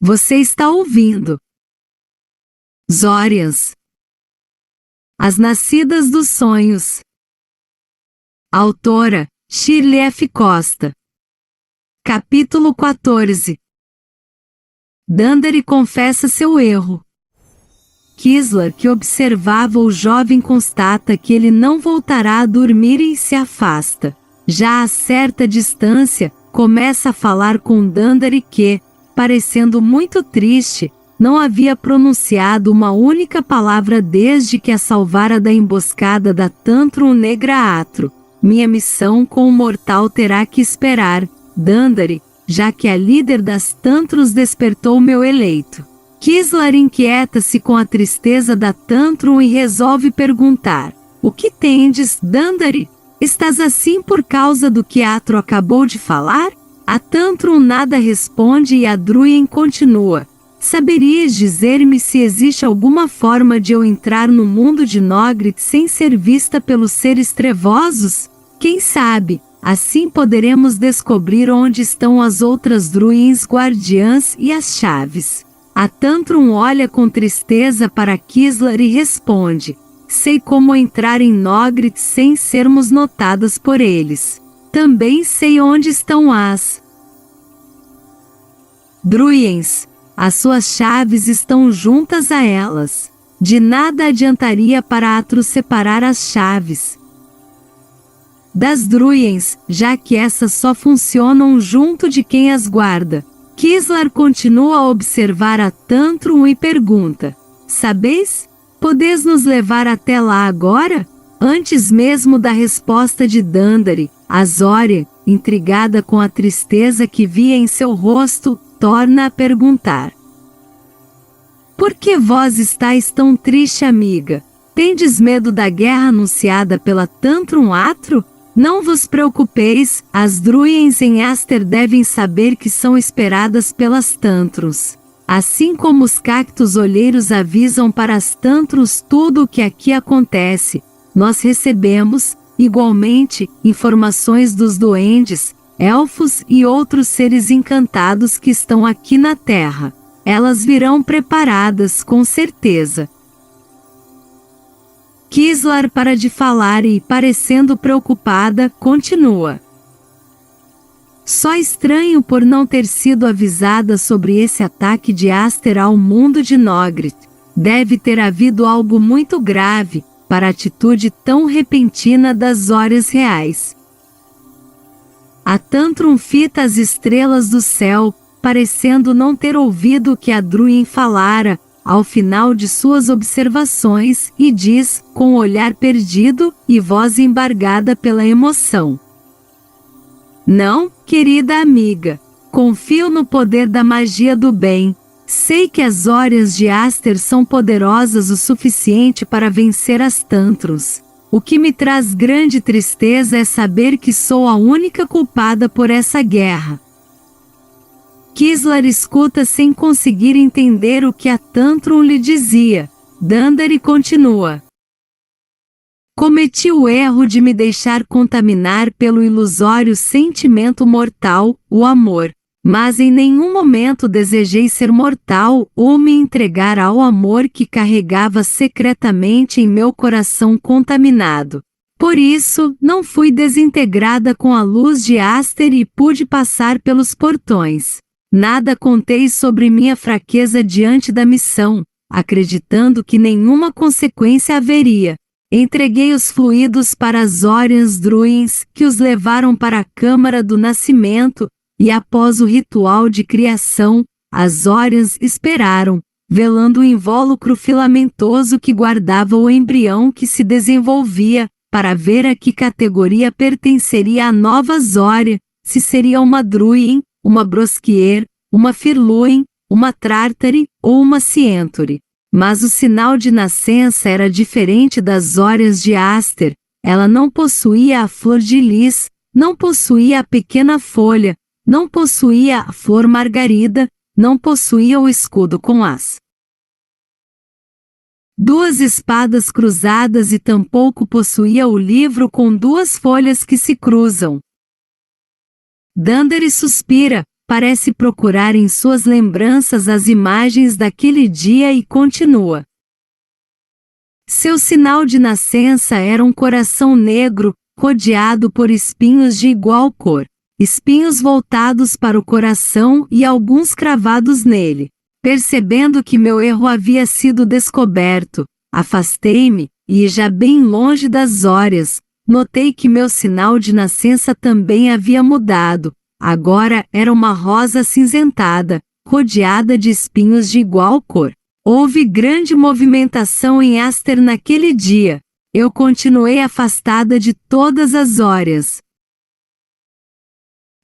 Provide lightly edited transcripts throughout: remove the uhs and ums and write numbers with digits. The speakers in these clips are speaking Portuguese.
Você está ouvindo Zórias, As Nascidas dos Sonhos. Autora, Shirley F. Costa. Capítulo 14. Dandari confessa seu erro. Kislar, que observava o jovem, constata que ele não voltará a dormir e se afasta. Já a certa distância, começa a falar com Dandari que, parecendo muito triste, não havia pronunciado uma única palavra desde que a salvara da emboscada da Tantrum Negra Atro. Minha missão com o mortal terá que esperar, Dandari, já que a líder das Tantrums despertou meu eleito. Kislar inquieta-se com a tristeza da Tantrum e resolve perguntar: o que tendes, Dandari? Estás assim por causa do que Atro acabou de falar? A Tantrum nada responde e a Druyen continua: saberias dizer-me se existe alguma forma de eu entrar no mundo de Nogrit sem ser vista pelos seres trevosos? Quem sabe, assim poderemos descobrir onde estão as outras Druins guardiãs e as chaves. A Tantrum olha com tristeza para Kislar e responde: sei como entrar em Nogrit sem sermos notadas por eles. Também sei onde estão as Druiens. As suas chaves estão juntas a elas. De nada adiantaria para Atro separar as chaves das Druiens, já que essas só funcionam junto de quem as guarda. Kislar continua a observar a Tantrum e pergunta: sabeis? Podeis nos levar até lá agora? Antes mesmo da resposta de Dandari, Azória, intrigada com a tristeza que via em seu rosto, torna a perguntar: por que vós estáis tão triste, amiga? Tendes medo da guerra anunciada pela Tantrum Atro? Não vos preocupeis, as Druiens em Aster devem saber que são esperadas pelas Tantrums. Assim como os cactos olheiros avisam para as Tantrums tudo o que aqui acontece, nós recebemos, igualmente, informações dos duendes, elfos e outros seres encantados que estão aqui na Terra. Elas virão preparadas, com certeza. Kislar para de falar e, parecendo preocupada, continua: só estranho por não ter sido avisada sobre esse ataque de Aster ao mundo de Nogrit. Deve ter havido algo muito grave para a atitude tão repentina das Zórias reais. A Tantrum fita as estrelas do céu, parecendo não ter ouvido o que a Druin falara, ao final de suas observações, e diz, com o olhar perdido e voz embargada pela emoção: não, querida amiga. Confio no poder da magia do bem. Sei que as Zórias de Aster são poderosas o suficiente para vencer as Tantrums. O que me traz grande tristeza é saber que sou a única culpada por essa guerra. Kislar escuta sem conseguir entender o que a Tantrum lhe dizia. Dandari continua: cometi o erro de me deixar contaminar pelo ilusório sentimento mortal, o amor. Mas em nenhum momento desejei ser mortal ou me entregar ao amor que carregava secretamente em meu coração contaminado. Por isso, não fui desintegrada com a luz de Aster e pude passar pelos portões. Nada contei sobre minha fraqueza diante da missão, acreditando que nenhuma consequência haveria. Entreguei os fluidos para as Zórias Druins, que os levaram para a Câmara do Nascimento, e após o ritual de criação, as Zórias esperaram, velando o invólucro filamentoso que guardava o embrião que se desenvolvia, para ver a que categoria pertenceria a nova Zória, se seria uma Druin, uma Brosquier, uma Firluin, uma Tartary ou uma Cienturi. Mas o sinal de nascença era diferente das Zórias de Aster. Ela não possuía a flor de lis, não possuía a pequena folha, não possuía a flor margarida, não possuía o escudo com as duas espadas cruzadas e tampouco possuía o livro com duas folhas que se cruzam. Dandari suspira, parece procurar em suas lembranças as imagens daquele dia e continua. Seu sinal de nascença era um coração negro, rodeado por espinhos de igual cor, espinhos voltados para o coração e alguns cravados nele. Percebendo que meu erro havia sido descoberto, afastei-me, e já bem longe das Órias, notei que meu sinal de nascença também havia mudado. Agora era uma rosa acinzentada, rodeada de espinhos de igual cor. Houve grande movimentação em Aster naquele dia. Eu continuei afastada de todas as Órias.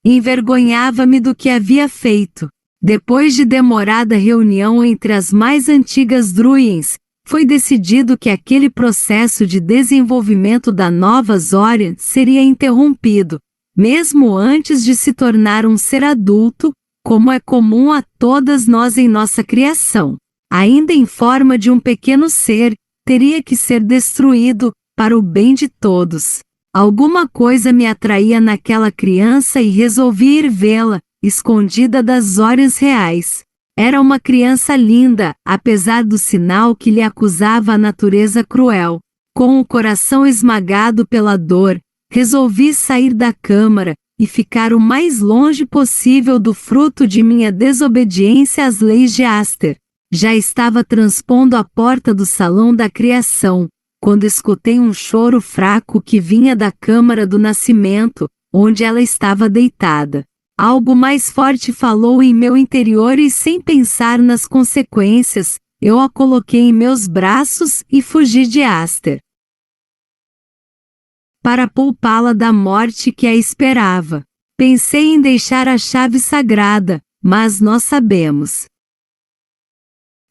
Envergonhava-me do que havia feito. Depois de demorada reunião entre as mais antigas Druids, foi decidido que aquele processo de desenvolvimento da nova Zória seria interrompido, mesmo antes de se tornar um ser adulto, como é comum a todas nós em nossa criação. Ainda em forma de um pequeno ser, teria que ser destruído, para o bem de todos. Alguma coisa me atraía naquela criança e resolvi ir vê-la, escondida das Órias reais. Era uma criança linda, apesar do sinal que lhe acusava a natureza cruel. Com o coração esmagado pela dor, resolvi sair da câmara e ficar o mais longe possível do fruto de minha desobediência às leis de Aster. Já estava transpondo a porta do salão da criação, quando escutei um choro fraco que vinha da câmara do nascimento, onde ela estava deitada. Algo mais forte falou em meu interior e, sem pensar nas consequências, eu a coloquei em meus braços e fugi de Aster, para poupá-la da morte que a esperava. Pensei em deixar a chave sagrada, mas nós sabemos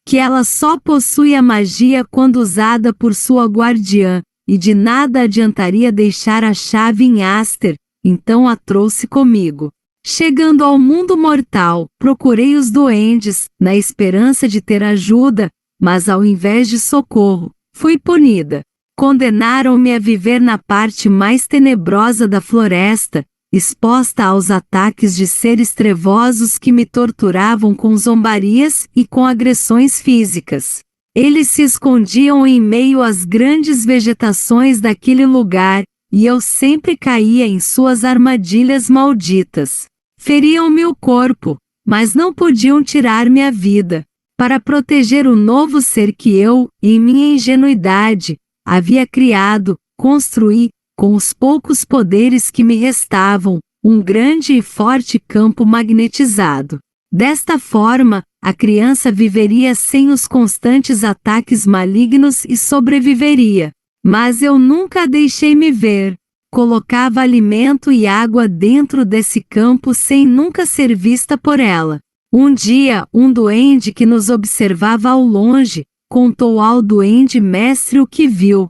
que ela só possui a magia quando usada por sua guardiã, e de nada adiantaria deixar a chave em Aster, então a trouxe comigo. Chegando ao mundo mortal, procurei os duendes, na esperança de ter ajuda, mas ao invés de socorro, fui punida. Condenaram-me a viver na parte mais tenebrosa da floresta, exposta aos ataques de seres trevosos que me torturavam com zombarias e com agressões físicas. Eles se escondiam em meio às grandes vegetações daquele lugar, e eu sempre caía em suas armadilhas malditas. Feriam-me o corpo, mas não podiam tirar-me a vida. Para proteger o novo ser que eu, em minha ingenuidade, havia criado, construí, com os poucos poderes que me restavam, um grande e forte campo magnetizado. Desta forma, a criança viveria sem os constantes ataques malignos e sobreviveria. Mas eu nunca a deixei me ver. Colocava alimento e água dentro desse campo sem nunca ser vista por ela. Um dia, um duende que nos observava ao longe, contou ao duende mestre o que viu.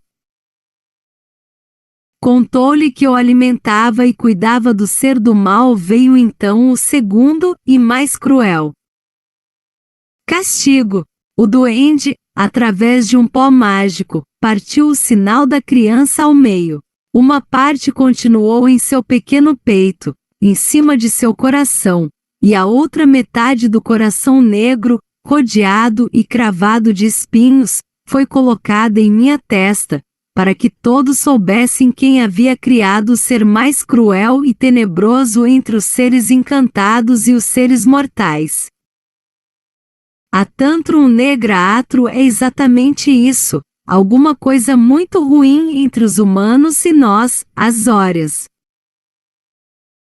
Contou-lhe que o alimentava e cuidava do ser do mal. Veio então o segundo e mais cruel castigo. O duende, através de um pó mágico, partiu o sinal da criança ao meio. Uma parte continuou em seu pequeno peito, em cima de seu coração, e a outra metade do coração negro, rodeado e cravado de espinhos, foi colocada em minha testa, para que todos soubessem quem havia criado o ser mais cruel e tenebroso entre os seres encantados e os seres mortais. A Tantrum Negra Atro é exatamente isso. Alguma coisa muito ruim entre os humanos e nós, as Órias.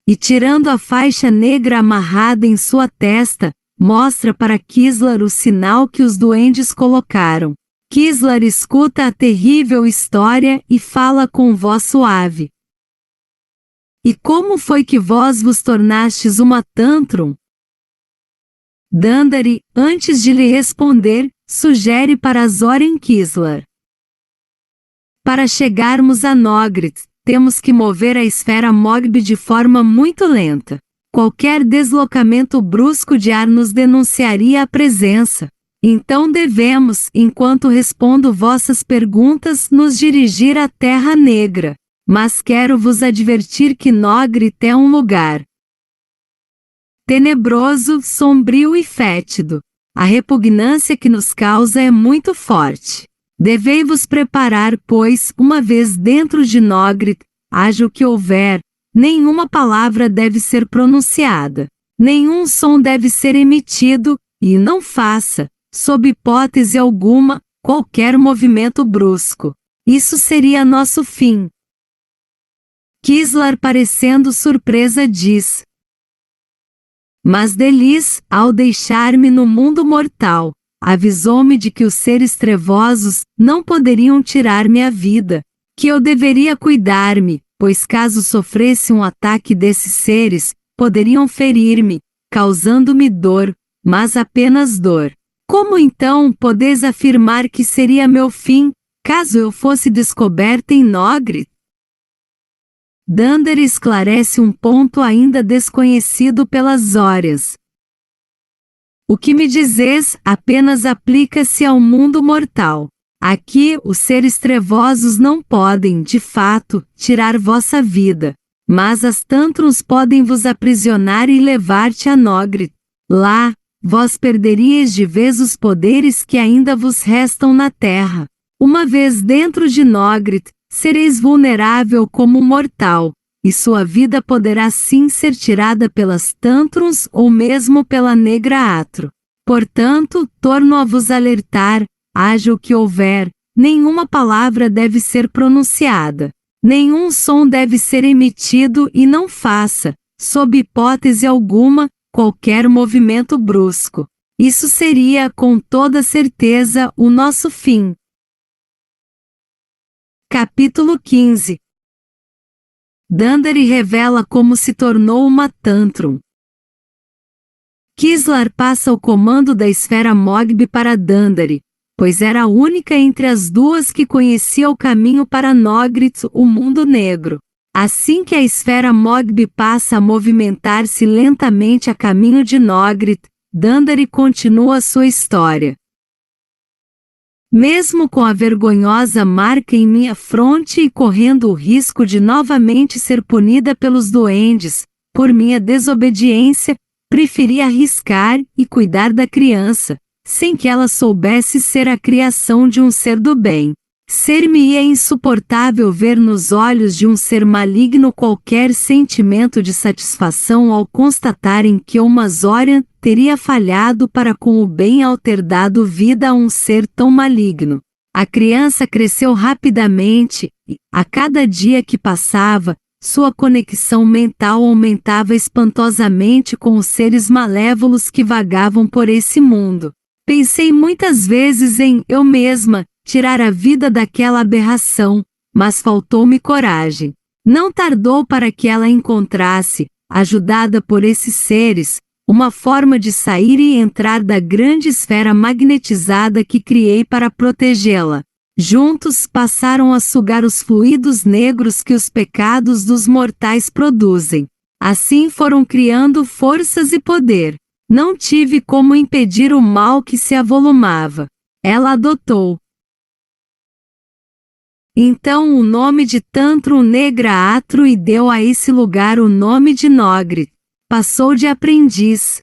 E tirando a faixa negra amarrada em sua testa, mostra para Kislar o sinal que os duendes colocaram. Kislar escuta a terrível história e fala com voz suave. E como foi que vós vos tornastes uma Tantrum? Dandari, antes de lhe responder, sugere para Zorin Kislar. Para chegarmos a Nogrit, temos que mover a esfera Mogb de forma muito lenta. Qualquer deslocamento brusco de ar nos denunciaria a presença. Então devemos, enquanto respondo vossas perguntas, nos dirigir à Terra Negra. Mas quero vos advertir que Nogrit é um lugar tenebroso, sombrio e fétido. A repugnância que nos causa é muito forte. Devei-vos preparar, pois, uma vez dentro de Nogrit, haja o que houver, nenhuma palavra deve ser pronunciada, nenhum som deve ser emitido, e não faça, sob hipótese alguma, qualquer movimento brusco. Isso seria nosso fim. Kislar, parecendo surpresa, diz: mas Delis, ao deixar-me no mundo mortal, avisou-me de que os seres trevosos não poderiam tirar-me a vida, que eu deveria cuidar-me, pois caso sofresse um ataque desses seres, poderiam ferir-me, causando-me dor, mas apenas dor. Como então podeis afirmar que seria meu fim, caso eu fosse descoberta em Nogrit? Dandere esclarece um ponto ainda desconhecido pelas Zórias. O que me dizes apenas aplica-se ao mundo mortal. Aqui, os seres trevosos não podem, de fato, tirar vossa vida, mas as Tantrums podem vos aprisionar e levar-te a Nogrit. Lá, vós perderíeis de vez os poderes que ainda vos restam na terra. Uma vez dentro de Nogrit, sereis vulnerável como mortal, e sua vida poderá sim ser tirada pelas Tantrums ou mesmo pela Negra Atro. Portanto, torno a vos alertar, haja o que houver, nenhuma palavra deve ser pronunciada, nenhum som deve ser emitido e não faça, sob hipótese alguma, qualquer movimento brusco. Isso seria, com toda certeza, o nosso fim. Capítulo 15. Dandere revela como se tornou uma Tantrum. Kislar passa o comando da esfera Mogb para Dandere, pois era a única entre as duas que conhecia o caminho para Nogrit, o mundo negro. Assim que a esfera Mogb passa a movimentar-se lentamente a caminho de Nogrit, Dandere continua sua história. Mesmo com a vergonhosa marca em minha fronte e correndo o risco de novamente ser punida pelos duendes, por minha desobediência, preferi arriscar e cuidar da criança, sem que ela soubesse ser a criação de um ser do bem. Ser-me-ia insuportável ver nos olhos de um ser maligno qualquer sentimento de satisfação ao constatarem que uma Zória teria falhado para com o bem ao ter dado vida a um ser tão maligno. A criança cresceu rapidamente e, a cada dia que passava, sua conexão mental aumentava espantosamente com os seres malévolos que vagavam por esse mundo. Pensei muitas vezes em, eu mesma, tirar a vida daquela aberração, mas faltou-me coragem. Não tardou para que ela encontrasse, ajudada por esses seres, uma forma de sair e entrar da grande esfera magnetizada que criei para protegê-la. Juntos passaram a sugar os fluidos negros que os pecados dos mortais produzem. Assim foram criando forças e poder. Não tive como impedir o mal que se avolumava. Ela adotou. Então o nome de Tantrum Negra Atro e deu a esse lugar o nome de Nogrit. Passou de aprendiz.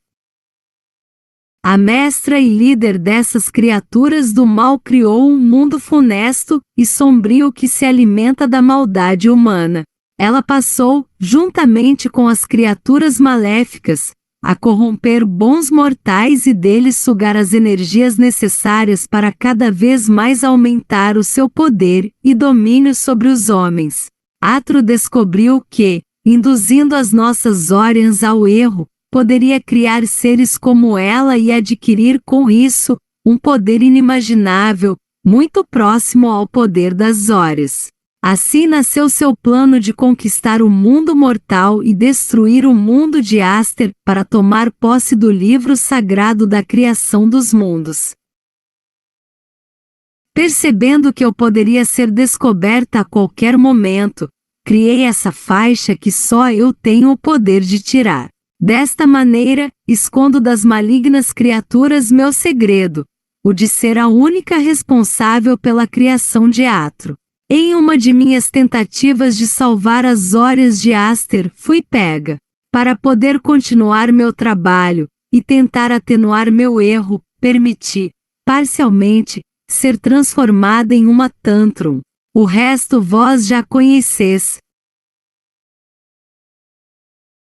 A mestra e líder dessas criaturas do mal criou um mundo funesto e sombrio que se alimenta da maldade humana. Ela passou, juntamente com as criaturas maléficas, a corromper bons mortais e deles sugar as energias necessárias para cada vez mais aumentar o seu poder e domínio sobre os homens. Atro descobriu que, induzindo as nossas Zórians ao erro, poderia criar seres como ela e adquirir com isso, um poder inimaginável, muito próximo ao poder das Zórias. Assim nasceu seu plano de conquistar o mundo mortal e destruir o mundo de Aster para tomar posse do livro sagrado da criação dos mundos. Percebendo que eu poderia ser descoberta a qualquer momento, criei essa faixa que só eu tenho o poder de tirar. Desta maneira, escondo das malignas criaturas meu segredo, o de ser a única responsável pela criação de Atro. Em uma de minhas tentativas de salvar as Zórias de Aster, fui pega. Para poder continuar meu trabalho, e tentar atenuar meu erro, permiti, parcialmente, ser transformada em uma tantrum. O resto vós já conheceis.